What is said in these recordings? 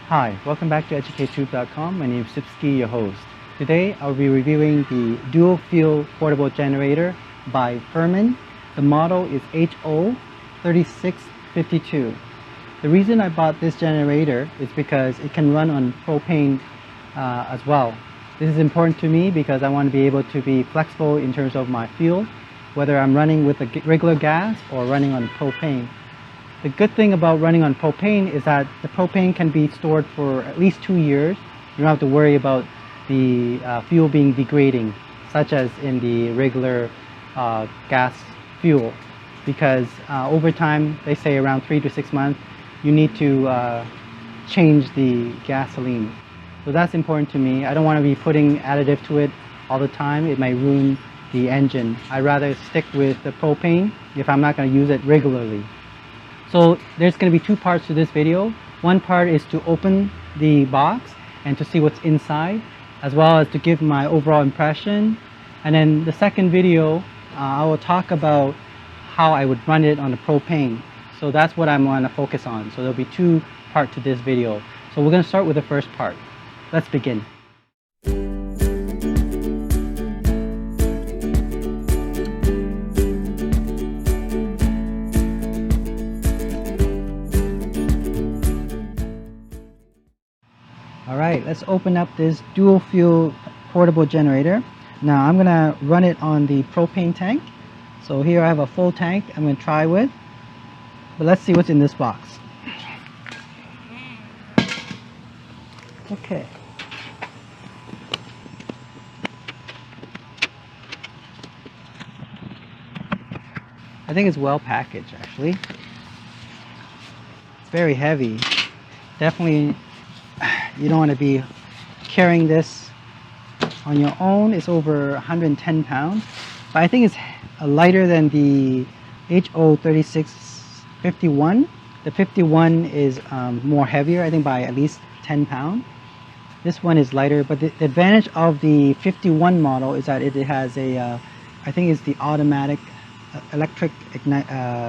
Hi, welcome back to EducateTube.com. My name is Sipsky, your host. Today I'll be reviewing the dual fuel portable generator by FIRMAN. The model is H03652. The reason I bought this generator is because it can run on propane as well. This is important to me because I want to be able to be flexible in terms of my fuel, whether I'm running with a regular gas or running on propane. The good thing about running on propane is that the propane can be stored for at least 2 years. You don't have to worry about the fuel being degrading, such as in the regular gas fuel, because over time, they say around 3 to 6 months, you need to change the gasoline. So that's important to me. I don't want to be putting additive to it all the time. It might ruin the engine. I'd rather stick with the propane if I'm not going to use it regularly. So there's going to be two parts to this video. One part is to open the box and to see what's inside, as well as to give my overall impression. And then the second video, I will talk about how I would run it on the propane. So that's what I'm going to focus on. So there'll be two parts to this video. So we're going to start with the first part. Let's begin. Alright, let's open up this dual fuel portable generator. Now I'm going to run it on the propane tank. So here I have a full tank I'm going to try with. But let's see what's in this box. Okay. I think it's well packaged actually. It's very heavy. Definitely you don't want to be carrying this on your own. It's over 110 pounds. But I think it's lighter than the H03651. The 51 is more heavier, I think by at least 10 pounds. This one is lighter, but the advantage of the 51 model is that it has a, I think it's the automatic electric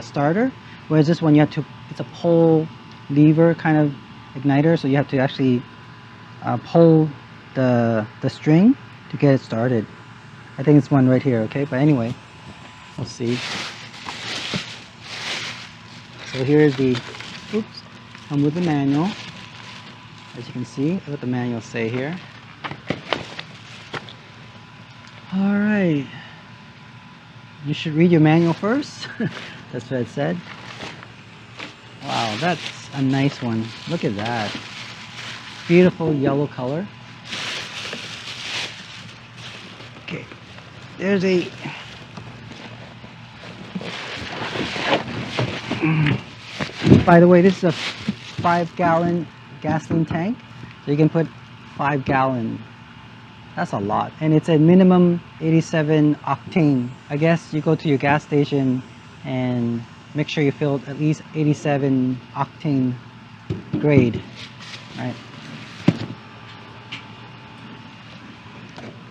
starter, whereas this one you have to, it's a pull lever kind of igniter, so you have to actually pull the string to get it started. I think it's one right here, okay? But anyway, we'll see. So here's the, oops, come with the manual. As you can see, what the manual say here. All right. You should read your manual first. That's what it said. Wow, that's a nice one. Look at that. Beautiful yellow color. Okay. There's a by the way, this is a 5-gallon gasoline tank, so you can put 5 gallon. That's a lot, and it's a minimum 87 octane. I guess you go to your gas station and make sure you fill at least 87 octane grade. Right.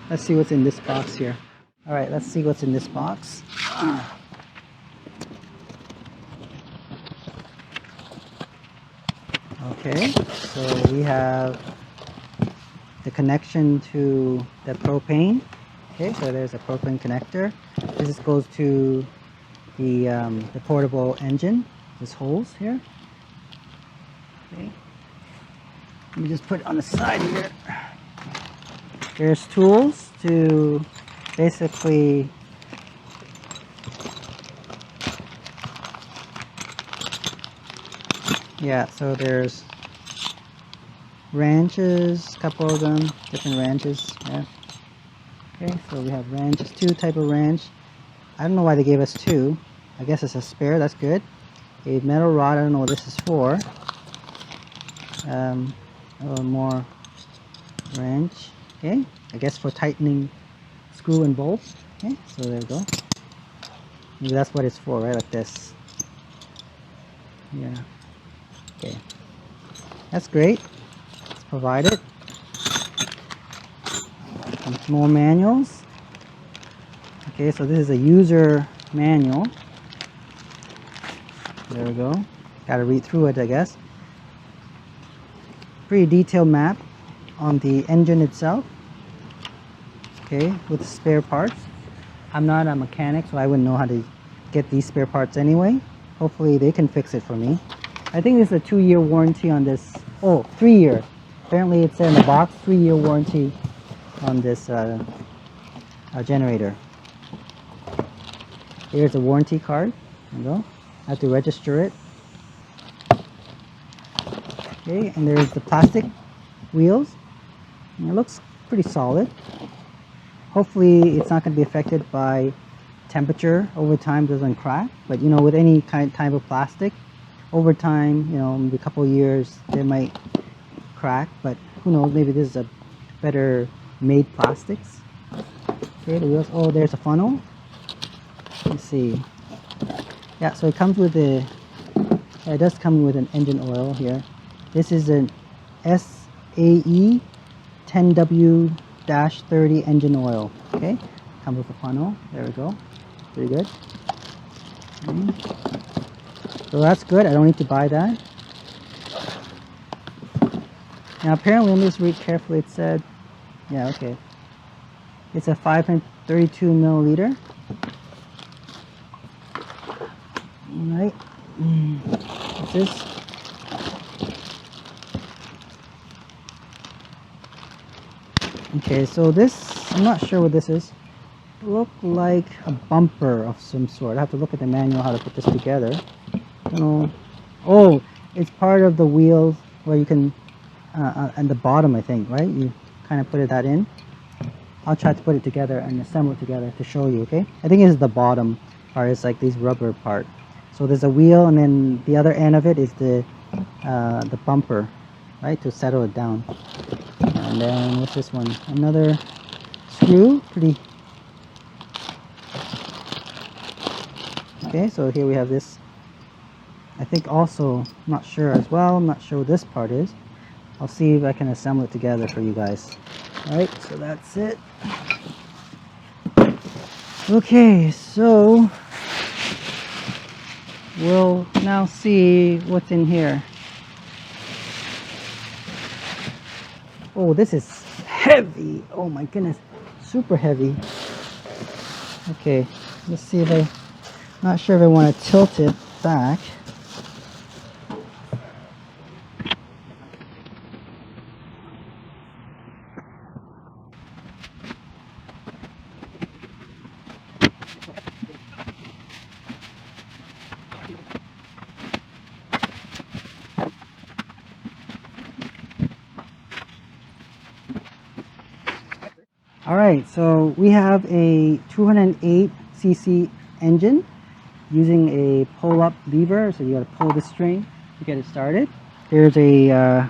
Let's see what's in this box here. All right, let's see what's in this box. Okay, so we have the connection to the propane. Okay, so there's a propane connector. This goes to the portable engine. This holes here. Okay, let me just put it on the side here. There's tools to basically so there's wrenches, a couple of them, different wrenches. Yeah. Okay, so we have wrenches, 2 type of wrench. I don't know why they gave us 2. I guess it's a spare, that's good. A metal rod, I don't know what this is for. A little more wrench. Okay, I guess for tightening screw and bolts. Okay, so there we go. Maybe that's what it's for, right? Like this. Yeah. Okay. That's great. It's provided. Some more manuals. Okay, so this is a user manual. There we go. Got to read through it, I guess. pretty detailed map on the engine itself, okay, with spare parts. I'm not a mechanic, so I wouldn't know how to get these spare parts anyway. Hopefully they can fix it for me. I think there's a 2-year warranty on this. Oh, 3-year. Apparently it said in the box 3-year warranty on this generator. Here's a warranty card. There you go. I have to register it. Okay, and there's the plastic wheels. And it looks pretty solid. Hopefully it's not going to be affected by temperature over time, doesn't crack. But you know, with any type of plastic, over time, you know, maybe a couple of years, they might crack. But who knows? Maybe this is a better made plastics. Okay, the wheels. Oh, there's a funnel. Let's see. Yeah, so it comes with a. It does come with an engine oil here. This is an SAE 10W-30 engine oil. Okay, comes with a funnel. There we go. Pretty good. Okay. So that's good. I don't need to buy that. Now apparently, let me just read carefully. It said, yeah, okay. It's a 532 milliliter. All right. What's this? Okay, so this, I'm not sure what this is. Look like a bumper of some sort. I have to look at the manual how to put this together. I don't know. Oh, it's part of the wheel where you can, at the bottom, I think, right? You kind of put that in. I'll try to put it together and assemble it together to show you, okay? I think it's the bottom part. It's like these rubber part. So there's a wheel, and then the other end of it is the bumper, right, to settle it down. And then what's this one? Another screw. Pretty. Okay, so here we have this. I think also, I'm not sure as well. I'm not sure what this part is. I'll see if I can assemble it together for you guys. All right, so that's it. Okay, so we'll now see what's in here. Oh, this is heavy. Oh my goodness, super heavy. Okay, let's see if not sure if I want to tilt it back. Alright, so we have a 208cc engine using a pull-up lever, so you got to pull the string to get it started. There's a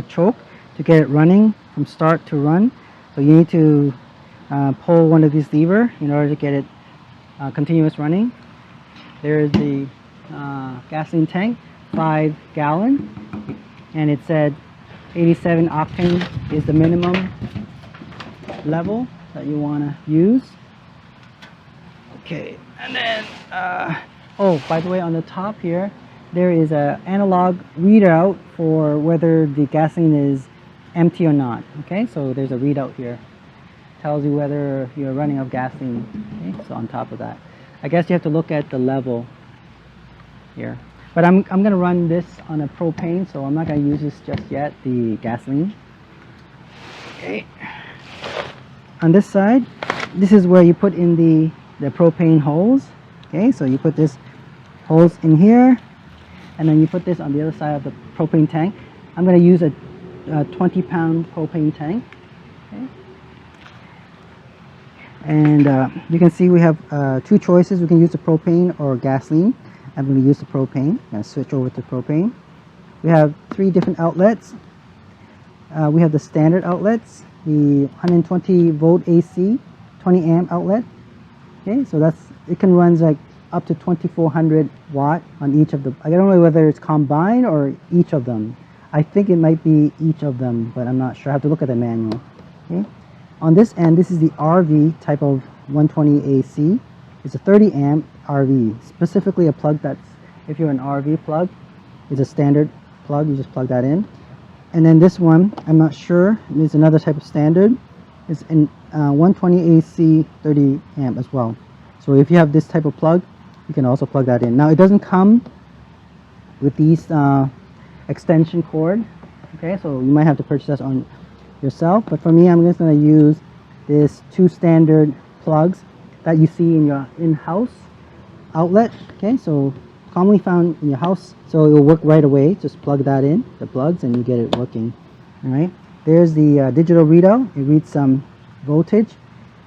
choke to get it running from start to run, so you need to pull one of these levers in order to get it continuous running. There's the gasoline tank, 5 gallon, and it said 87 octane is the minimum level that you want to use. Okay, and then oh, by the way, on the top here there is an analog readout for whether the gasoline is empty or not. Okay, so there's a readout here, tells you whether you're running out of gasoline. Okay, so on top of that, I guess you have to look at the level here, but I'm gonna run this on a propane, so I'm not gonna use this just yet, the gasoline. Okay, on this side, this is where you put in the propane hose. Okay, so you put this hose in here, and then you put this on the other side of the propane tank. I'm going to use a 20-pound propane tank. Okay. And you can see we have 2 choices. We can use the propane or gasoline. I'm going to use the propane. I'm going to switch over to propane. We have 3 different outlets. We have the standard outlets, the 120 volt AC, 20 amp outlet. Okay, so it can run like up to 2400 watt on each of the, I don't know whether it's combined or each of them. I think it might be each of them, but I'm not sure. I have to look at the manual. Okay, on this end, this is the RV type of 120 AC. It's a 30 amp RV, specifically a plug that's, if you're an RV plug, it's a standard plug, you just plug that in. And then this one, I'm not sure, it's another type of standard. It's in 120 AC 30 amp as well. So if you have this type of plug, you can also plug that in. Now it doesn't come with these extension cord, okay, so you might have to purchase that on yourself, but for me, I'm just going to use this 2 standard plugs that you see in your in-house outlet, okay, so commonly found in your house, so it will work right away. Just plug that in, the plugs, and you get it working. All right, there's the digital readout. It reads some voltage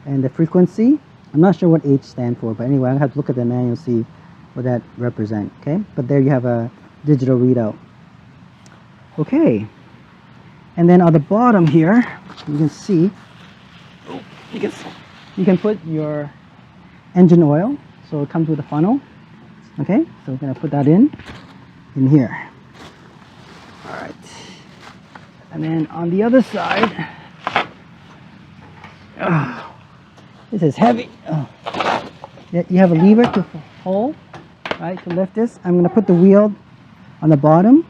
and the frequency. I'm not sure what H stands for, but anyway, I'll have to look at the manual and see what that represents, okay, but there you have a digital readout. Okay, and then on the bottom here, you can see, you can put your engine oil. So it comes with a funnel. Okay, so we're gonna put that in here. All right, and then on the other side, this is heavy. You have a lever to hold, right, to lift this. I'm gonna put the wheel on the bottom,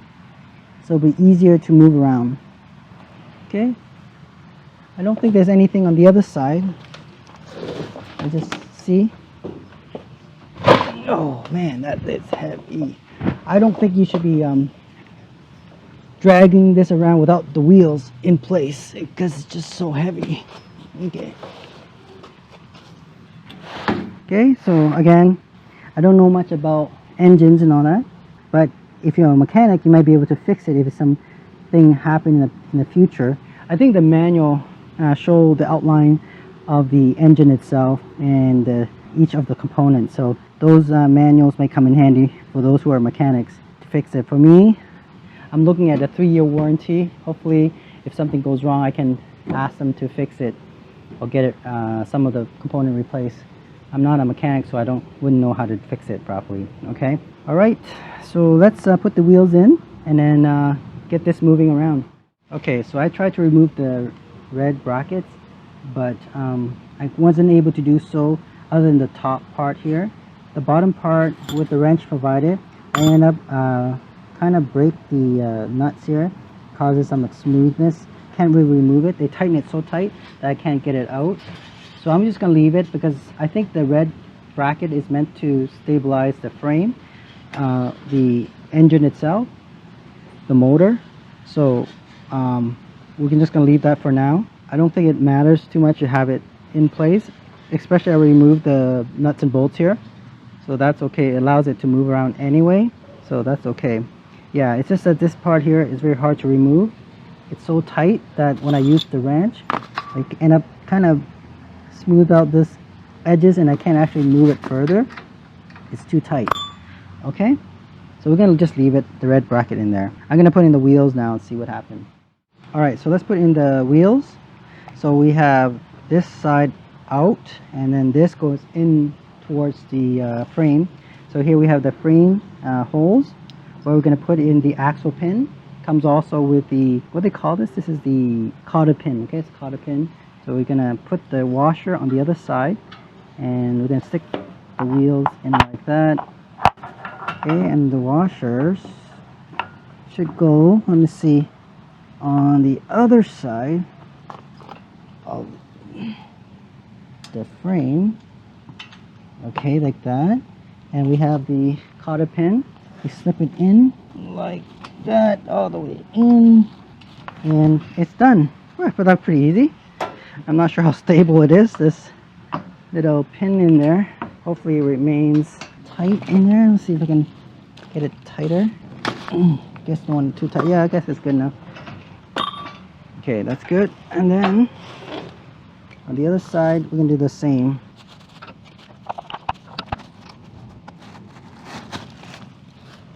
so it'll be easier to move around. Okay, I don't think there's anything on the other side. I just see. Oh man, that is heavy. I don't think you should be dragging this around without the wheels in place because it's just so heavy. Okay. Okay, so again, I don't know much about engines and all that, but if you're a mechanic, you might be able to fix it if something happened in the future. I think the manual shows the outline of the engine itself and each of the components. So those manuals may come in handy for those who are mechanics to fix it. For me, I'm looking at a 3-year warranty. Hopefully, if something goes wrong, I can ask them to fix it or get it some of the component replaced. I'm not a mechanic, so wouldn't know how to fix it properly. Okay. All right. So let's put the wheels in and then get this moving around. Okay. So I tried to remove the red brackets, but I wasn't able to do so other than the top part here. The bottom part with the wrench provided, I end up kind of break the nuts here, causes some smoothness. Can't really remove it. They tighten it so tight that I can't get it out. So I'm just going to leave it because I think the red bracket is meant to stabilize the frame, the engine itself, the motor. So we're just going to leave that for now. I don't think it matters too much to have it in place, especially I removed the nuts and bolts here. So that's okay. It allows it to move around anyway. So that's okay. Yeah, it's just that this part here is very hard to remove. It's so tight that when I use the wrench, I end up kind of smooth out this edges and I can't actually move it further. It's too tight. Okay, so we're gonna just leave it, the red bracket in there. I'm gonna put in the wheels now and see what happens. All right, so let's put in the wheels. So we have this side out and then this goes in towards the frame. So here we have the frame holes where we're going to put in the axle pin. Comes also with the, what they call this? This is the cotter pin. Okay, it's a cotter pin. So we're going to put the washer on the other side and we're going to stick the wheels in like that. Okay, and the washers should go, let me see, on the other side of the frame. Okay, like that. And we have the cotter pin. We slip it in like that, all the way in, and it's done. Well, but that's pretty easy. I'm not sure how stable it is, this little pin in there. Hopefully it remains tight in there. Let's see if I can get it tighter. Guess the one too tight. Yeah, I guess it's good enough. Okay, that's good. And then on the other side, we're gonna do the same.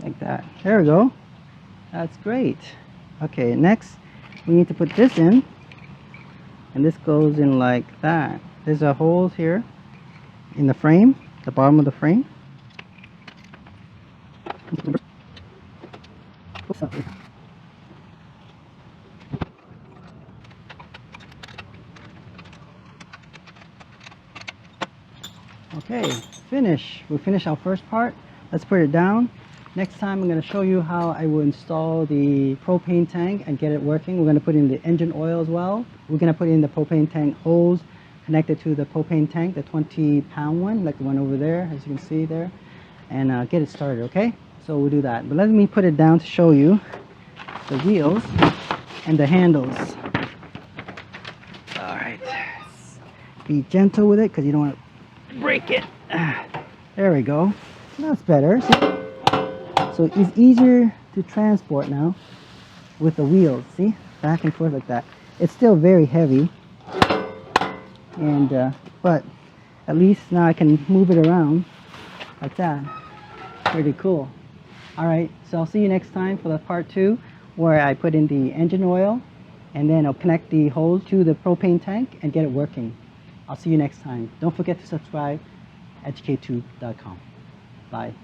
Like that. There we go. That's great. Okay, next we need to put this in, and this goes in like that. There's a holes here in the frame, the bottom of the frame. Okay, finish. We finished our first part. Let's put it down. Next time I'm going to show you how I will install the propane tank and get it working. We're going to put in the engine oil as well. We're going to put in the propane tank hose connected to the propane tank, the 20-pound one, like the one over there, as you can see there, and get it started, okay? So we'll do that. But let me put it down to show you the wheels and the handles. All right. Be gentle with it because you don't want to break it. There we go. That's better. See? So it's easier to transport now with the wheels, see? Back and forth like that. It's still very heavy, and but at least now I can move it around like that. Pretty cool. All right, so I'll see you next time for the part 2, where I put in the engine oil and then I'll connect the hose to the propane tank and get it working. I'll see you next time. Don't forget to subscribe, EducateTube.com. Bye.